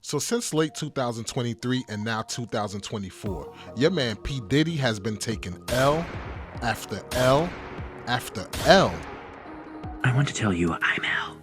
So since late 2023 and now 2024, your man P. Diddy has been taking L after L after L. I want to tell you I'm L.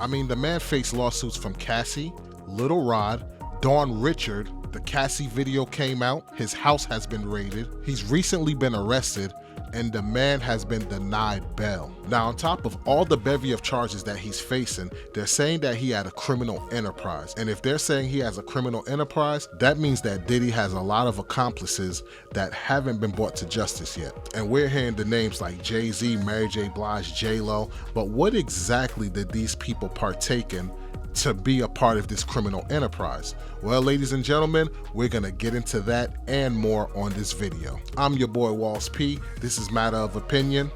I mean, the man faced lawsuits from Cassie, Little Rod, Dawn Richard. The Cassie video came out, his house has been raided, he's recently been arrested, and the man has been denied bail. Now, on top of all the bevy of charges that he's facing, they're saying that he had a criminal enterprise. And if they're saying he has a criminal enterprise, that means that Diddy has a lot of accomplices that haven't been brought to justice yet. And we're hearing the names like Jay-Z, Mary J. Blige, J-Lo, but what exactly did these people partake in to be a part of this criminal enterprise? Well, ladies and gentlemen, we're gonna get into that and more on this video. I'm your boy Walls P. This is Matter of Opinion.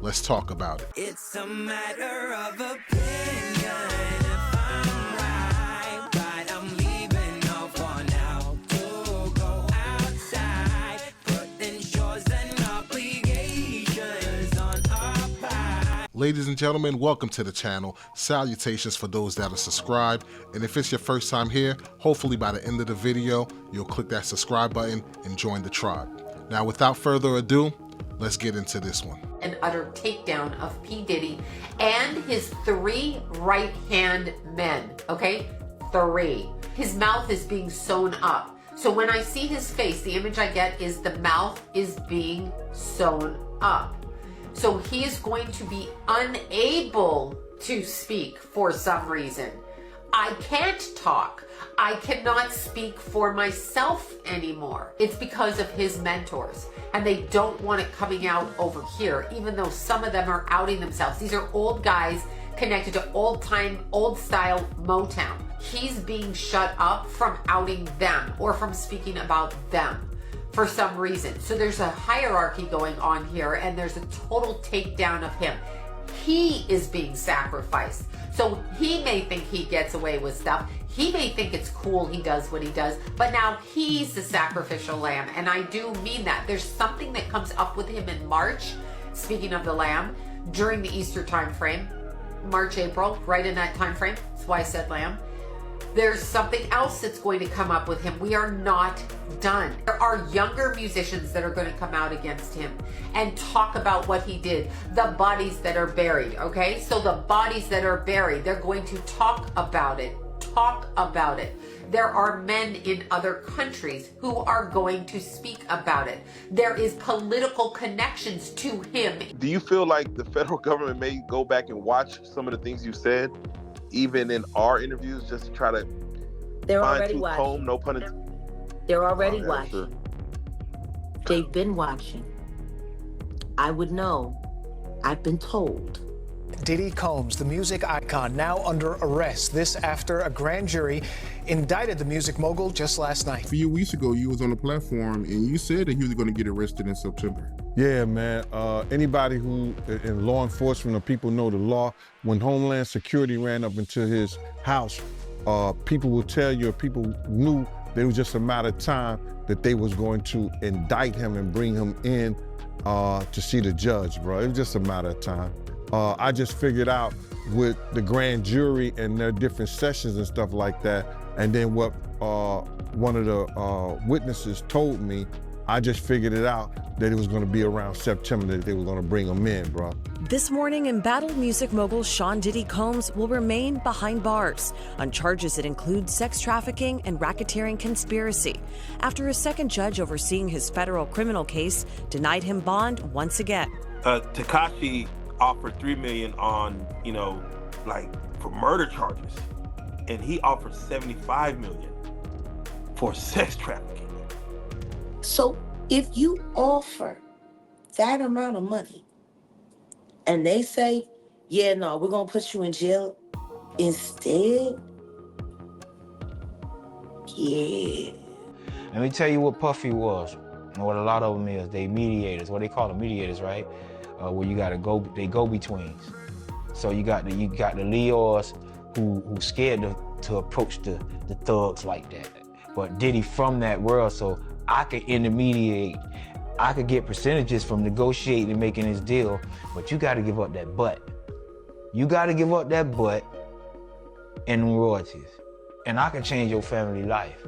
Let's talk about it. It's a matter of opinion. If I'm right, I'm leaving off for now to go outside, putting chores and obligations on our part. Ladies and gentlemen, welcome to the channel. Salutations for those that are subscribed. And if it's your first time here, hopefully by the end of the video, you'll click that subscribe button and join the tribe. Now, without further ado, let's get into this one. An utter takedown of P. Diddy and his 3 right-hand men, okay? 3. His mouth is being sewn up. So when I see his face, the image I get is the mouth is being sewn up. So he is going to be unable to speak for some reason. I can't talk. I cannot speak for myself anymore. It's because of his mentors, and they don't want it coming out over here, even though some of them are outing themselves. These are old guys connected to old-time, old-style Motown. He's being shut up from outing them or from speaking about them for some reason. So there's a hierarchy going on here, and there's a total takedown of him. He is being sacrificed. So he may think he gets away with stuff. He may think it's cool he does what he does, but now he's the sacrificial lamb. And I do mean that. There's something that comes up with him in March, speaking of the lamb, during the Easter time frame, March, April, right in that time frame. That's why I said lamb. There's something else that's going to come up with him. We are not done. There are younger musicians that are going to come out against him and talk about what he did. The bodies that are buried, okay? So the bodies that are buried, they're going to talk about it. Talk about it. There are men in other countries who are going to speak about it. There is political connections to him. Do you feel like the federal government may go back and watch some of the things you said, even in our interviews, just to try to They're already watching. comb, no pun intended? They're already Yeah, watching. sure. They've been watching. I would know. I've been told. Diddy Combs, the music icon, now under arrest. This after a grand jury indicted the music mogul just last night. A few weeks ago, you was on the platform and you said that he was going to get arrested in September. Yeah, man. Anybody who in law enforcement or people know the law, when Homeland Security ran up into his house, people will tell you, or people knew that it was just a matter of time that they was going to indict him and bring him in to see the judge, bro. It was just a matter of time. I just figured out with the grand jury and their different sessions and stuff like that, and then what one of the witnesses told me, I just figured it out that it was going to be around September that they were going to bring him in, bro. This morning, embattled music mogul Sean Diddy Combs will remain behind bars on charges that include sex trafficking and racketeering conspiracy after a second judge overseeing his federal criminal case denied him bond once again. Tekashi offered $3 million on, like for murder charges, and he offered $75 million for sex trafficking. So if you offer that amount of money and they say, yeah, no, we're going to put you in jail instead, yeah. Let me tell you what Puffy was, and what a lot of them is. They mediators, what they call them mediators, right? Where you gotta go, they go-betweens. So you got the Leos who scared to approach the thugs like that. But Diddy from that world, so I could intermediate, I could get percentages from negotiating and making this deal, but you gotta give up that butt. You got to give up that butt and them royalties. And I can change your family life.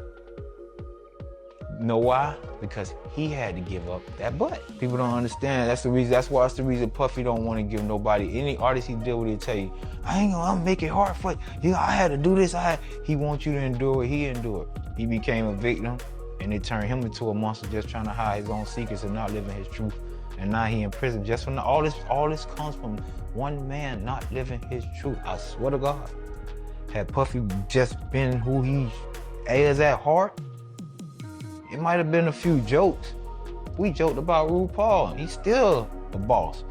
Know why? Because he had to give up that butt. People don't understand. That's the reason. That's why it's the reason Puffy don't want to give nobody, any artist he deal with, he'll tell you, I'm make it hard for you. I had to do this. He wants you to endure it. He endured. He became a victim, and it turned him into a monster just trying to hide his own secrets and not living his truth. And now he in prison just from all this comes from one man not living his truth. I swear to God. Had Puffy just been who he is at heart, it might have been a few jokes. We joked about RuPaul, and he's still a boss.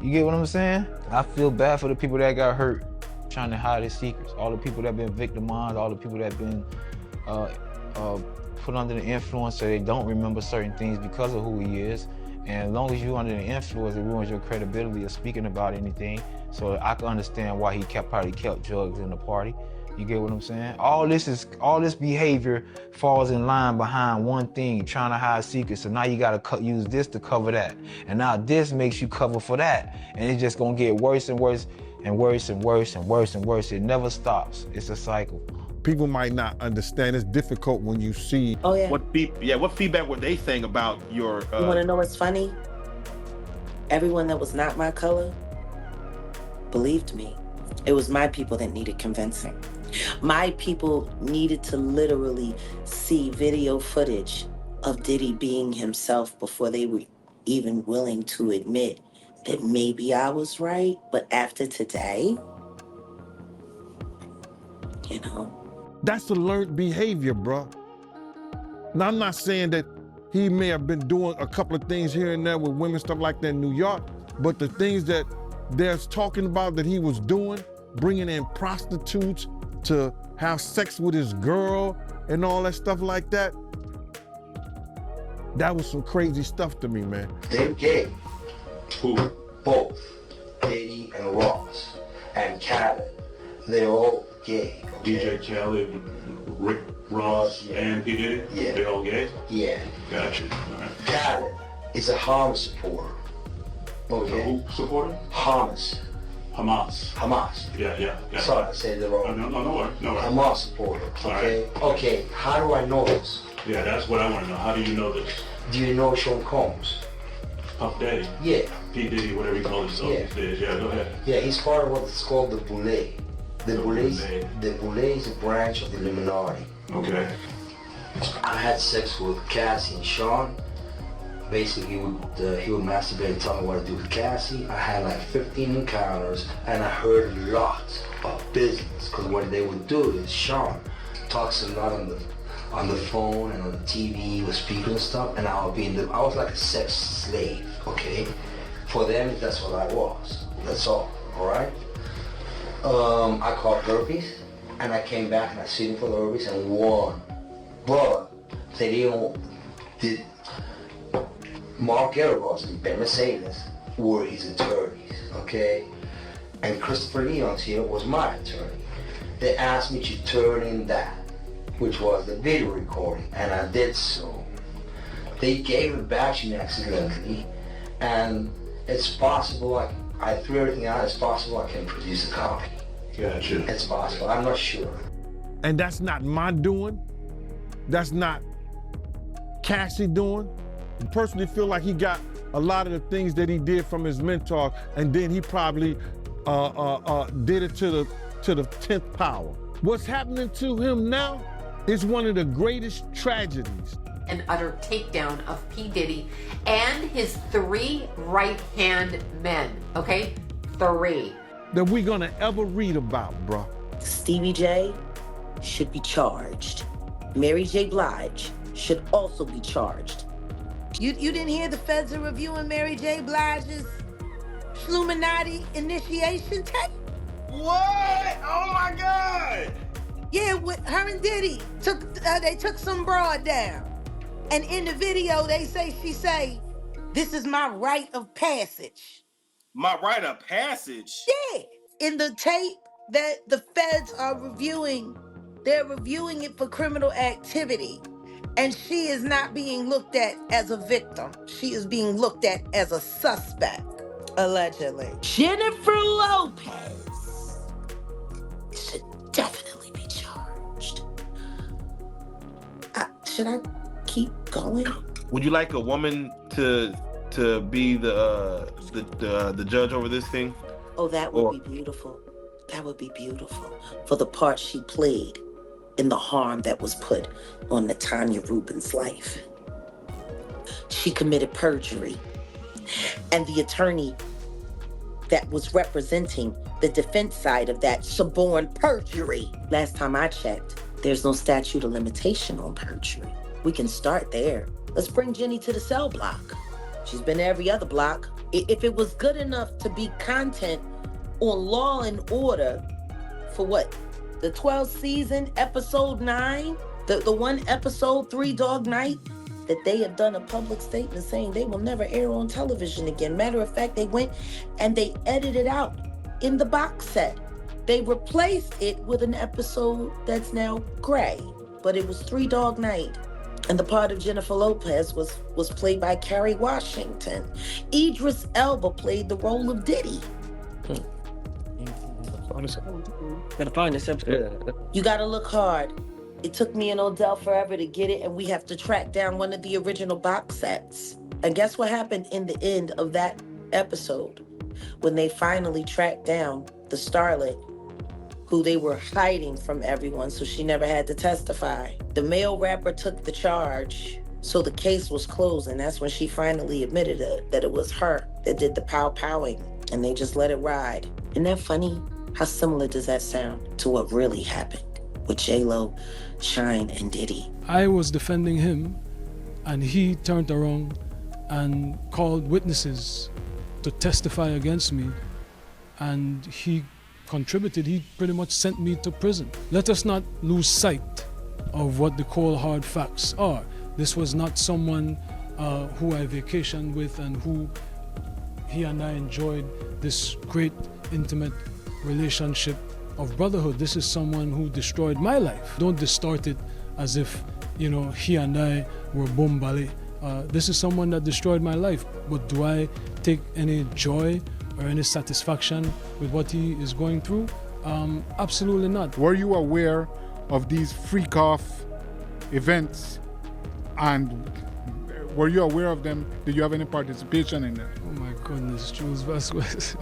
You get what I'm saying? I feel bad for the people that got hurt trying to hide his secrets. All the people that been victimized, all the people that been put under the influence so they don't remember certain things because of who he is. And as long as you're under the influence, it ruins your credibility of speaking about anything. So I can understand why he probably kept drugs in the party. You get what I'm saying? All this behavior falls in line behind one thing, trying to hide secrets. So now you gotta use this to cover that. And now this makes you cover for that. And it's just gonna get worse and worse and worse and worse and worse and worse. It never stops. It's a cycle. People might not understand. It's difficult when you see. Oh yeah. What feedback were they saying about your? You want to know what's funny? Everyone that was not my color believed me. It was my people that needed convincing. My people needed to literally see video footage of Diddy being himself before they were even willing to admit that maybe I was right. But after today, you know. That's a learned behavior, bro. Now, I'm not saying that he may have been doing a couple of things here and there with women, stuff like that in New York, but the things that they're talking about that he was doing, bringing in prostitutes to have sex with his girl and all that stuff like that, that was some crazy stuff to me, man. They're gay. Who? Both. Diddy and Ross and Khaled. They're all gay. Okay? DJ Khaled, Rick Ross, and P. Diddy? Yeah. They're all gay? Yeah. Gotcha. All right. Khaled is a Hamas supporter. Okay. Who supporter? Hamas. Hamas. Yeah. Sorry, I said it wrong. No worries. Hamas supporter. Okay. Right. Okay. How do I know this? Yeah, that's what I want to know. How do you know this? Do you know Sean Combs? Puff Daddy? Yeah. P. Diddy, whatever he calls himself these days. Yeah, go ahead. Yeah, he's part of what's called the Boule. The Boule is a branch of the Illuminati. Okay. I had sex with Cassie and Sean. Basically, he would masturbate and tell me what to do with Cassie. I had like 15 encounters, and I heard a lot of business. Because what they would do is Sean talks a lot on the phone and on the TV with speakers and stuff, and I was like a sex slave, okay? For them, that's what I was. That's all right? I caught herpes, and I came back and I sued him for the herpes and won. But Mark Garibos and Ben Mercedes were his attorneys, okay? And Christopher Leon's here was my attorney. They asked me to turn in that, which was the video recording, and I did so. They gave it back to me accidentally, and it's possible, I threw everything out, it's possible I can produce a copy. Gotcha. It's possible, I'm not sure. And that's not my doing. That's not Cassie doing. I personally feel like he got a lot of the things that he did from his mentor, and then he probably did it to the 10th power. What's happening to him now is one of the greatest tragedies. An utter takedown of P. Diddy and his 3 right-hand men, okay? 3. That we're gonna ever read about, bro. Stevie J should be charged. Mary J. Blige should also be charged. You didn't hear the feds are reviewing Mary J. Blige's Illuminati initiation tape? What? Oh my God! Yeah, with her and Diddy they took some broad down, and in the video she say, "This is my rite of passage." My rite of passage? Yeah, in the tape that the feds are reviewing, they're reviewing it for criminal activity. And she is not being looked at as a victim. She is being looked at as a suspect. Allegedly. Jennifer Lopez should definitely be charged. Should I keep going? Would you like a woman to be the judge over this thing? Oh, that would be beautiful. That would be beautiful for the part she played in the harm that was put on Natanya Rubin's life. She committed perjury, and the attorney that was representing the defense side of that suborned perjury. Last time I checked, there's no statute of limitation on perjury. We can start there. Let's bring Jenny to the cell block. She's been to every other block. If it was good enough to be content on Law and Order for what? The 12th season, episode 9? The one episode, 3 Dog Night? That they have done a public statement saying they will never air on television again. Matter of fact, they went and they edited out in the box set. They replaced it with an episode that's now gray, but it was 3 Dog Night. And the part of Jennifer Lopez was played by Kerry Washington. Idris Elba played the role of Diddy. Gotta find this episode. You gotta look hard. It took me and Odell forever to get it, and we have to track down one of the original box sets. And guess what happened in the end of that episode? When they finally tracked down the starlet who they were hiding from everyone, so she never had to testify. The male rapper took the charge, so the case was closed, and that's when she finally admitted that it was her that did the pow-powing, and they just let it ride. Isn't that funny? How similar does that sound to what really happened with J-Lo, Shine, and Diddy? I was defending him, and he turned around and called witnesses to testify against me, and he contributed. He pretty much sent me to prison. Let us not lose sight of what the cold hard facts are. This was not someone who I vacationed with and who he and I enjoyed this great intimate relationship of brotherhood. This is someone who destroyed my life. Don't distort it as if, he and I were bombali. This is someone that destroyed my life. But do I take any joy or any satisfaction with what he is going through? Absolutely not. Were you aware of these freak-off events, and were you aware of them? Did you have any participation in them? Oh my goodness, Jules Vasquez.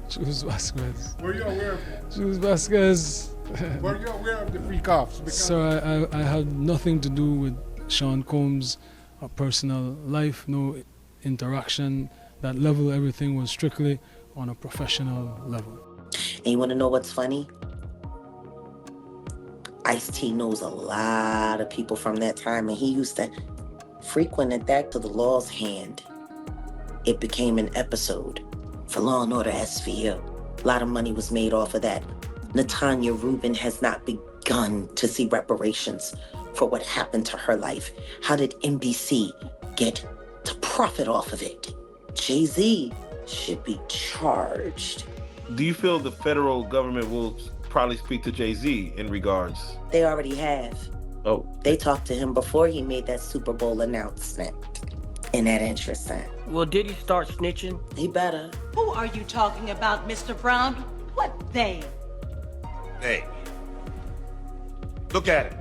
Jules Vasquez. Were you aware of it? Jules Vasquez. Were you aware of the freak-offs? Sir, I had nothing to do with Sean Combs' personal life, no interaction. That level, everything was strictly on a professional level. And you want to know what's funny? Ice-T knows a lot of people from that time, and he used to frequent it back to the law's hand. It became an episode for Law and Order SVU. A lot of money was made off of that. Natanya Rubin has not begun to see reparations for what happened to her life. How did NBC get to profit off of it? Jay-Z should be charged. Do you feel the federal government will probably speak to Jay-Z in regards? They already have. Oh. They talked to him before he made that Super Bowl announcement. Isn't that interesting? Well, did he start snitching? He better. Who are you talking about, Mr. Brown? What they? Hey, look at it.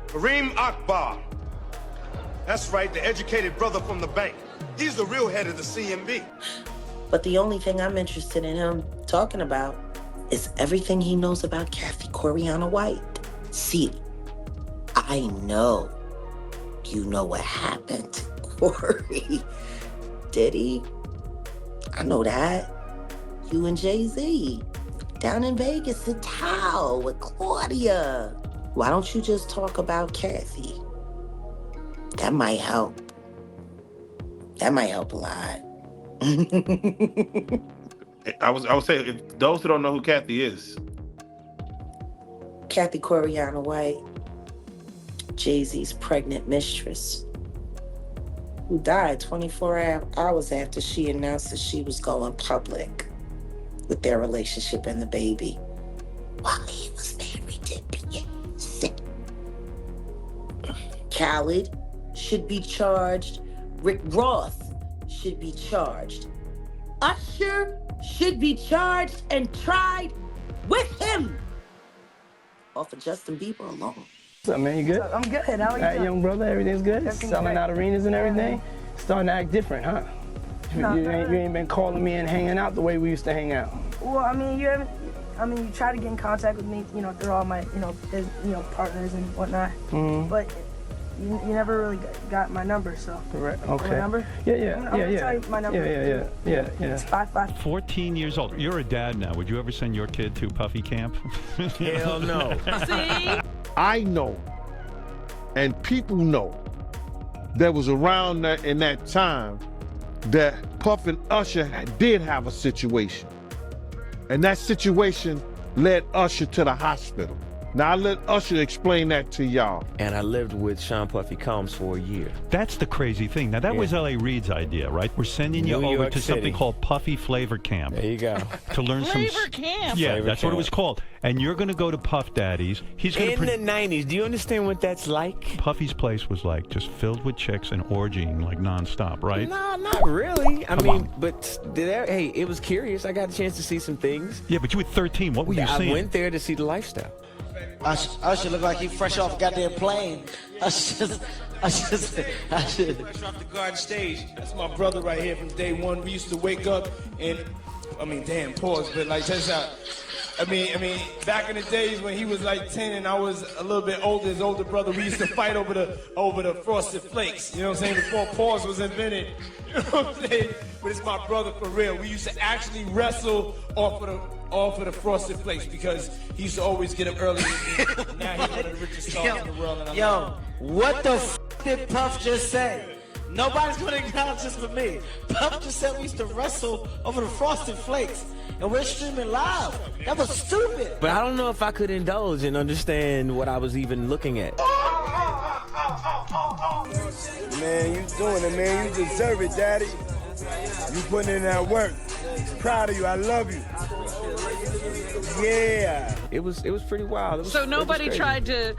Kareem Akbar. That's right, the educated brother from the bank. He's the real head of the CMB. But the only thing I'm interested in him talking about is everything he knows about Kathy Coriana White. See, I know you know what happened to Corey. Diddy, I know that. You and Jay-Z down in Vegas at Tao with Claudia. Why don't you just talk about Kathy? That might help. That might help a lot. I would say, if those who don't know who Kathy is. Kathy Coriana White, Jay-Z's pregnant mistress, who died 24 hours after she announced that she was going public with their relationship and the baby while he was married to Beyonce. Khaled should be charged Rick Ross should be charged. Usher should be charged and tried with him. Off of Justin Bieber alone. What's up, man? You good? I'm good. How are you doing? Young brother, everything's good? Everything's Selling great. out arenas and everything? Starting to act different, huh? No, you ain't been calling me and hanging out the way we used to hang out. Well, I mean, you try to get in contact with me, through all my, partners and whatnot. Mhm. But you never really got my number, so. Correct. My Okay. number? Yeah. I'm gonna tell you my number. Yeah. It's 55. 14 years old. You're a dad now. Would you ever send your kid to Puffy camp? Hell no. See? I know, and people know, that was around in that time that Puff and Usher did have a situation. And that situation led Usher to the hospital. Now I let Usher explain that to y'all. And I lived with Sean Puffy Combs for a year. That's the crazy thing. Now, that was L.A. Reid's idea, right? We're sending you New over York to something City. called Puffy Flavor Camp. There you go. To learn Flavor camp. Yeah, Flavor that's what it camp. was called. And you're going to go to Puff Daddy's. He's going In the 90s, do you understand what that's like? Puffy's place was like just filled with chicks and orgying like nonstop, right? No, not really. I Come mean, on. but hey, it was curious. I got a chance to see some things. Yeah, but you were 13. What were you I seeing? went there to see the lifestyle. Usher look like he fresh off a goddamn plane. Usher. Fresh off the garden stage. That's my brother right here from day one. We used to wake up and, damn, pause, but like, check this out. Back in the days when he was like 10 and I was a little bit older, his older brother, we used to fight over the Frosted Flakes. You know what I'm saying? Before pause was invented. You know what I'm saying? But it's my brother for real. We used to actually wrestle off of the Frosted Flakes because he used to always get up early. Now he's one of the richest stars in the world. And I'm Yo, what the f did Puff just say? Nobody's gonna acknowledge this but me. Puff just said we used to wrestle over the Frosted Flakes, and we're streaming live. That was stupid. But I don't know if I could indulge and understand what I was even looking at. Man, you doing it, man. You deserve it, Daddy. You putting in that work. Proud of you. I love you. Yeah. It was pretty wild. So nobody tried to,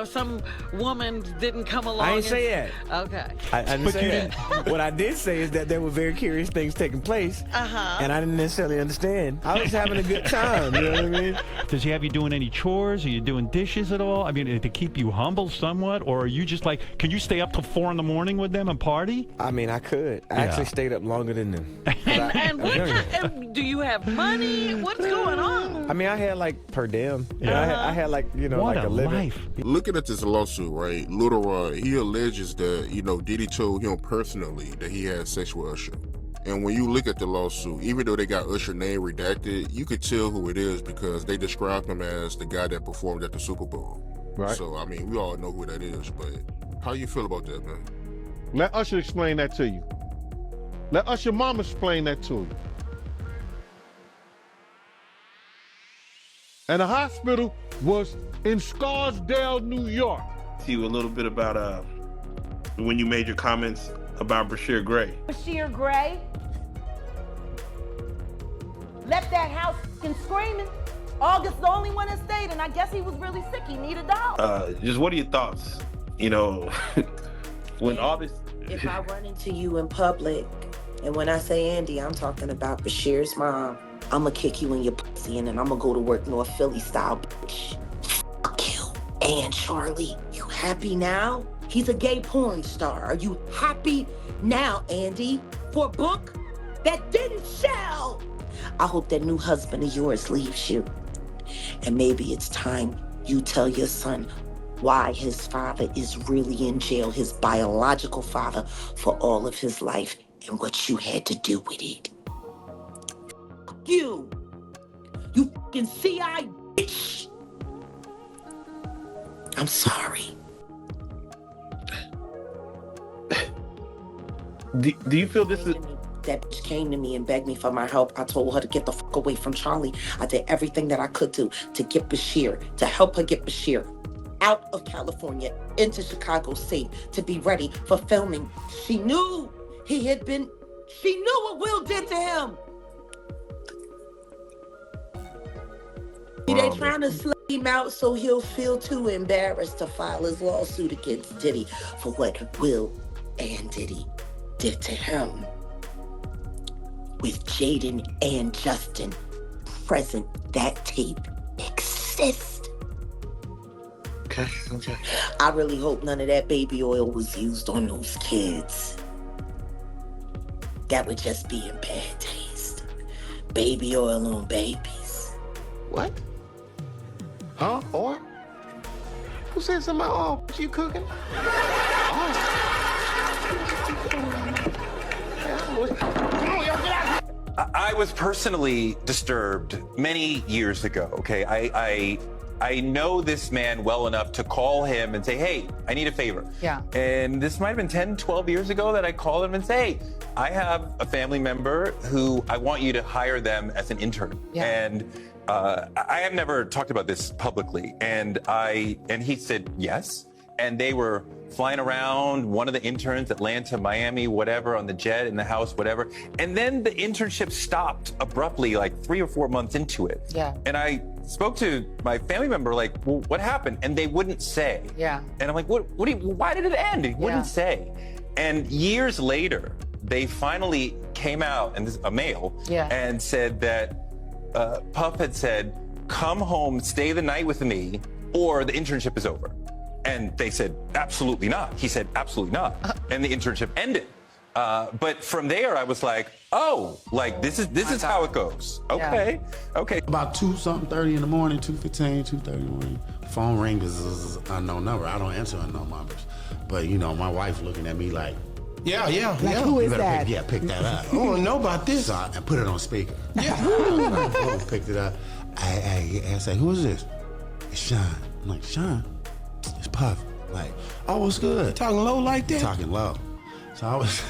some woman didn't come along. I didn't and- say that. Okay. I didn't say that. What I did say is that there were very curious things taking place, and I didn't necessarily understand. I was having a good time, you know what I mean? Does he have you doing any chores? Are you doing dishes at all? I mean, to keep you humble somewhat? Or are you just like, can you stay up till 4 in the morning with them and party? I mean, I could. I actually stayed up longer than them. And do you have money? What's going on? I mean, I had like per diem. Yeah. I had like, What like a a living. life. Looking at this lawsuit, right? Little Rod, he alleges that, Diddy told him personally that he had sex with Usher. And when you look at the lawsuit, even though they got Usher's name redacted, you could tell who it is because they described him as the guy that performed at the Super Bowl. Right. So, we all know who that is, but how you feel about that, man? Let Usher explain that to you. Let Usher mama explain that to you. And the hospital was in Scarsdale, New York. To you a little bit about when you made your comments about Bashir Gray. Bashir Gray left that house f***ing screaming. August the only one that stayed, and I guess he was really sick. He needed a dog. Just what are your thoughts? When all this. If I run into you in public, and when I say Andy, I'm talking about Bashir's mom, I'ma kick you in your pussy and then I'ma go to work North Philly style, bitch. Fuck you. And Charlie, you happy now? He's a gay porn star. Are you happy now, Andy? For a book that didn't sell? I hope that new husband of yours leaves you. And maybe it's time you tell your son why his father is really in jail, his biological father, for all of his life and what you had to do with it. You fucking CI bitch. I'm sorry. Do you feel this is... That bitch came to me and begged me for my help. I told her to get the fuck away from Charlie. I did everything that I could do to get Bashir, to help her get Bashir out of California into Chicago State to be ready for filming. She knew she knew what Will did to him. They trying to slay him out so he'll feel too embarrassed to file his lawsuit against Diddy for what Will and Diddy did to him with Jaden and Justin present. That tape exists. Okay. I really hope none of that baby oil was used on those kids. That would just be in bad taste. Baby oil on babies. What? Huh? Or? Who said something about, what you cooking? I was personally disturbed many years ago, okay? I know this man well enough to call him and say, hey, I need a favor. Yeah. And this might have been 10, 12 years ago that I called him and say, hey, I have a family member who I want you to hire them as an intern. Yeah. And I have never talked about this publicly. And he said yes. And they were flying around, one of the interns, Atlanta, Miami, whatever, on the jet, in the house, whatever. And then the internship stopped abruptly, like 3 or 4 months into it. Yeah. And I spoke to my family member, like, well, what happened? And they wouldn't say. Yeah. And I'm like, why did it end? He wouldn't say. And years later, they finally came out, and this is a male, and said that Puff had said, come home, stay the night with me, or the internship is over. And they said, absolutely not. He said, absolutely not. And the internship ended. But from there, I was like, oh, like this is how it goes. Okay, okay. About 2:30 in the morning, 2:15, 2:30 in the morning. Phone ring is unknown number. I don't answer unknown numbers. But you know, my wife looking at me like, yeah. Who is that? Pick that up. I don't know about this. So I put it on speaker. Yeah. Picked it up. I say, who is this? It's Sean. I'm like, Sean? It's Puff. Like, oh, what's good? You talking low like that? Talking low. So I was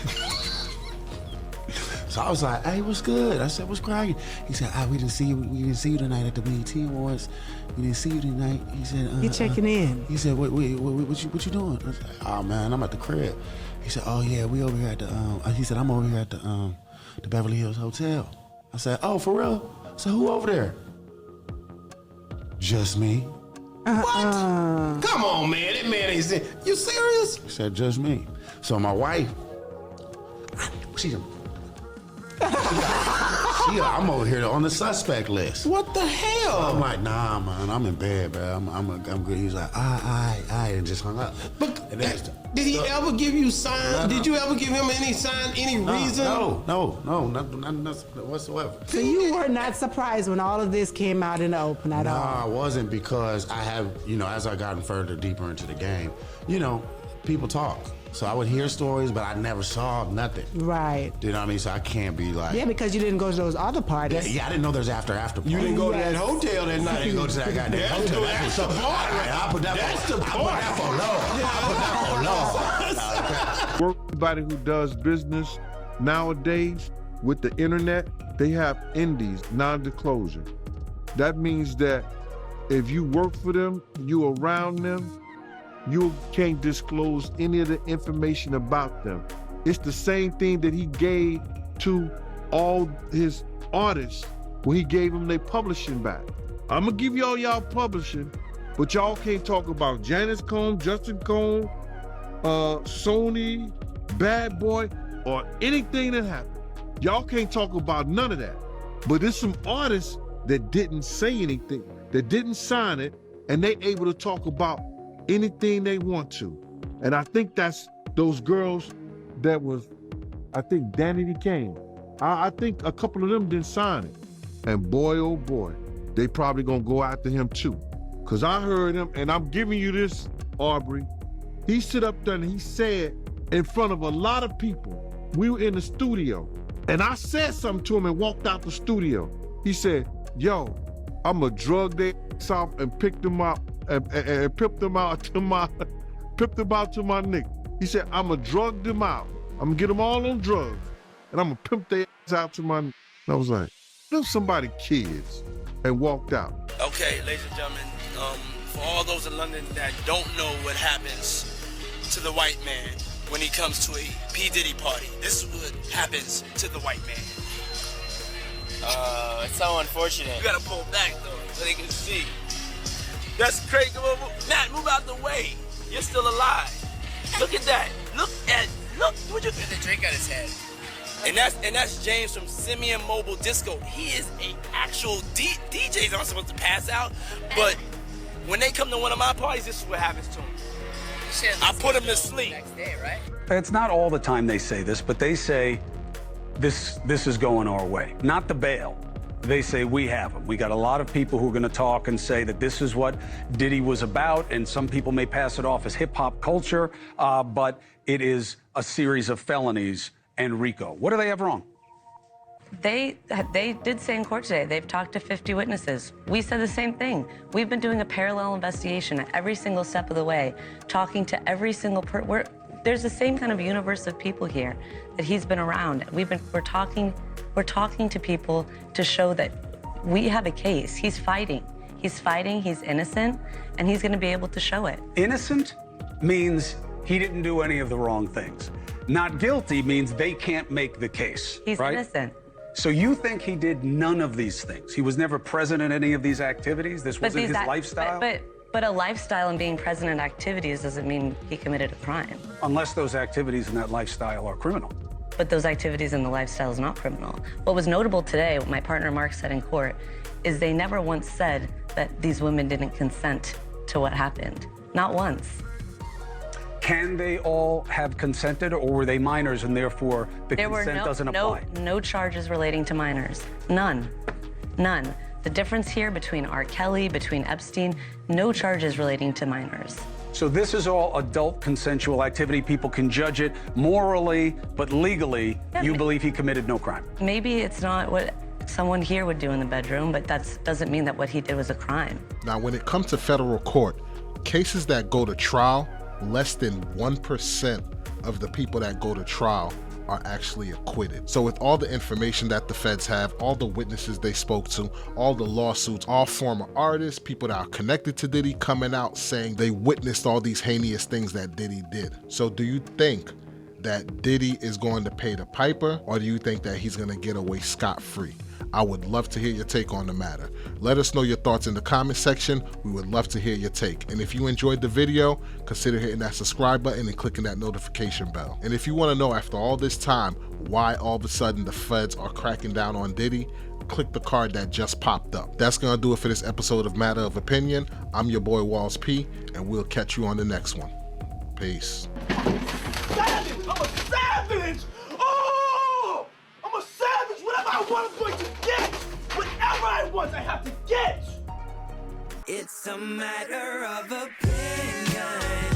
like, hey, what's good? I said, what's cracking? He said, we didn't see you tonight at the BET Awards. We didn't see you tonight. He said, You checking in? He said, what you doing? I was like, oh man, I'm at the crib. He said, oh yeah, we over here at the he said, I'm over here at the Beverly Hills Hotel. I said, oh, for real? So who over there? Just me. What? Come on, man. That man ain't saying. You serious? He said, just me. So my wife, I'm over here on the suspect list. What the hell? I'm like, nah, man, I'm in bed, bro. I'm good. He's like, I, and just hung up. But did he ever give you signs? Did you ever give him any sign, any reason? No, nothing whatsoever. So you were not surprised when all of this came out in the open at all? No, I wasn't, because I have, as I gotten further deeper into the game, people talk. So I would hear stories, but I never saw nothing. Right. You know what I mean? So I can't be like... Yeah, because you didn't go to those other parties. Yeah, I didn't know there's after parties. You didn't go to that hotel that night. I didn't go to that goddamn hotel. That's the part. I put that for low. Everybody who does business nowadays with the internet, they have NDAs, non-disclosure. That means that if you work for them, you around them, you can't disclose any of the information about them. It's the same thing that he gave to all his artists when he gave them their publishing back. I'm gonna give y'all publishing, but y'all can't talk about Janice Combs, Justin Combs, Sony, Bad Boy, or anything that happened. Y'all can't talk about none of that. But there's some artists that didn't say anything, that didn't sign it, and they able to talk about anything they want to. And I think that's those girls that was, I think Danny Kane. I think a couple of them didn't sign it. And boy, oh boy, they probably gonna go after him too. Cause I heard him, and I'm giving you this, Aubrey. He stood up there and he said in front of a lot of people, we were in the studio, and I said something to him and walked out the studio. He said, yo, I'm gonna drug their ass off and pick them up and pimp them out to my nigga. He said, I'm gonna drug them out. I'm gonna get them all on drugs, and I'm gonna pimp their ass out to my nigga. And I was like, them somebody kids, and walked out. Okay, ladies and gentlemen, for all those in London that don't know what happens to the white man when he comes to a P. Diddy party, this is what happens to the white man. It's so unfortunate. You gotta pull back though, so they can see. That's crazy. Matt, move out the way. You're still alive. Look at that. Look at Look, would you? Get the drink out his head. And that's James from Simeon Mobile Disco. He is a actual DJs aren't supposed to pass out, but when they come to one of my parties, this is what happens to them. I put them to sleep. Next day, right? It's not all the time they say this, but they say this is going our way. Not the bail. They say we have them. We got a lot of people who are going to talk and say that this is what Diddy was about, and some people may pass it off as hip-hop culture, but it is a series of felonies and RICO. What do they have wrong? They did say in court today they've talked to 50 witnesses. We said the same thing. We've been doing a parallel investigation at every single step of the way, talking to every single person. There's the same kind of universe of people here that he's been around. We're talking to people to show that we have a case. He's fighting. He's fighting. He's innocent, and he's going to be able to show it. Innocent means he didn't do any of the wrong things. Not guilty means they can't make the case. He's right? innocent. So you think he did none of these things? He was never present in any of these activities? This wasn't his lifestyle? But a lifestyle and being present in activities doesn't mean he committed a crime. Unless those activities and that lifestyle are criminal. But those activities and the lifestyle is not criminal. What was notable today, what my partner Mark said in court, is they never once said that these women didn't consent to what happened. Not once. Can they all have consented, or were they minors and therefore the consent doesn't apply? No charges relating to minors. None. None. The difference here between R. Kelly, between Epstein, no charges relating to minors. So this is all adult consensual activity. People can judge it morally, but legally, you believe he committed no crime. Maybe it's not what someone here would do in the bedroom, but that doesn't mean that what he did was a crime. Now, when it comes to federal court, cases that go to trial, less than 1% of the people that go to trial are actually acquitted. So with all the information that the feds have, all the witnesses they spoke to, all the lawsuits, all former artists, people that are connected to Diddy coming out saying they witnessed all these heinous things that Diddy did. So do you think that Diddy is going to pay the piper, or do you think that he's going to get away scot-free? I would love to hear your take on the matter. Let us know your thoughts in the comment section. We would love to hear your take. And if you enjoyed the video, consider hitting that subscribe button and clicking that notification bell. And if you want to know after all this time why all of a sudden the feds are cracking down on Diddy, click the card that just popped up. That's going to do it for this episode of Matter of Opinion. I'm your boy Walls P, and we'll catch you on the next one. Peace. Savage! I'm a savage! Oh! I'm a savage! Whatever I want, I'm going to get! Whatever I want, I have to get! It's a matter of opinion.